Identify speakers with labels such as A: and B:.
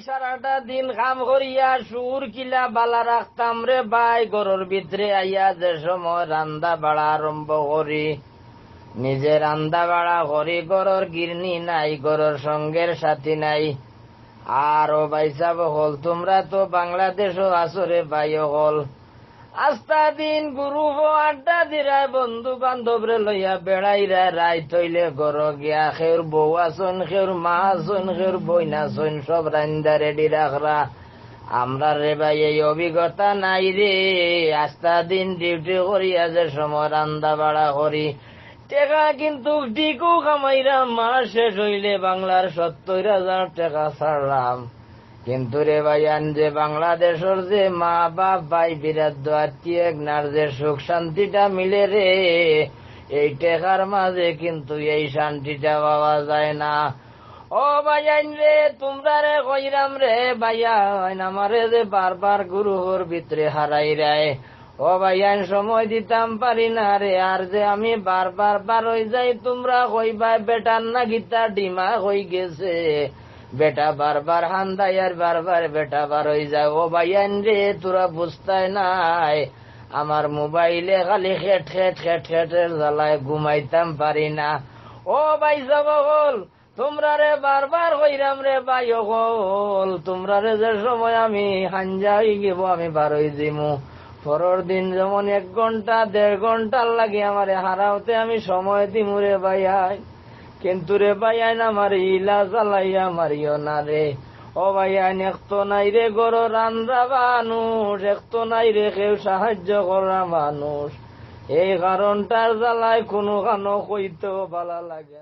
A: সারাটা দিন কাম করিয়া সুর কিলা বালা রাখতাম রে ভাই, ঘরের ভিতরে আইয়া যে সময় রান্দা বাড়া আরম্ভ করি, নিজে রান্দা বাড়া করি, ঘরের গিরনি নাই, ঘরের সঙ্গের সাথী নাই। আর ও ভাই সাব হল, তোমরা তো বাংলাদেশও আছো রে ভাই হল, আস্তা দিন গুরু আড্ডা দিরায়, বন্ধু বান্ধব রে লইয়া বেড়াইরা রাইত হইলে ঘর গিয়া খেউর বউ আসন, খেউর মা আসন, খেউর বইন আসন, সব রান্দা রেডি রাখরা। আমরা রে ভাই এই অভিজ্ঞতা নাই রে, আস্তা দিন ডিউটি করিয়া যে সময় রান্দা বাড়া করি, টাকা কিন্তু টিকু কামাইরাম, মাস শেষ হইলে বাংলার 70,000 টাকা ছাড়লাম। কিন্তু রে ভাইয়ান যে বাংলাদেশের যে মা বাপ ভাই বিরাট আত্মীয়নার যে সুখ শান্তিটা মিলে রে, এই টেকার মাঝে কিন্তু এই শান্তিটা পাওয়া যায় না। ও ভাইয়ান রে, তোমরা রে কইরাম রে ভাইয়ান, আমারে যে বারবার গুরুহর ভিতরে হারাই রায়, ও ভাইয়ান সময় দিতাম পারি না রে। আর যে আমি বারবার বার হয়ে যাই, তোমরা কইবা বেটার না গীতা ডিমা হয়ে গেছে, বেটা বারবার হান্দাই আর বারবার বেটা বার হয়ে যায়। ও ভাইয়ান রে, তোরা বুঝতাই নাই, আমার মোবাইলে খালি খেট খেট খেট খেটের জ্বালায় ঘুমাইতাম পারি না। ও ভাই যাব হল, তোমরা রে বারবার কইরাম রে ভাই হল, তোমরা রে যে সময় আমি হাঞ্জা হয়ে গেব, আমি বার হয়ে যাইমু, পরের দিন যেমন 1 ঘন্টা 1.5 ঘন্টার লাগে আমারে হারাওতে আমি সময় দিমু রে ভাইয়াই। কিন্তু রে ভাইয়ান আমার ইলা চালাইয়া মারিও না রে। ও ভাইয়ান, একতো নাই রে গর রান্না মানুষ, একতো নাই রে কেউ সাহায্য করা মানুষ, এই কারণটার জ্বালায় কোনো কানো কইতেও ভালো লাগে না।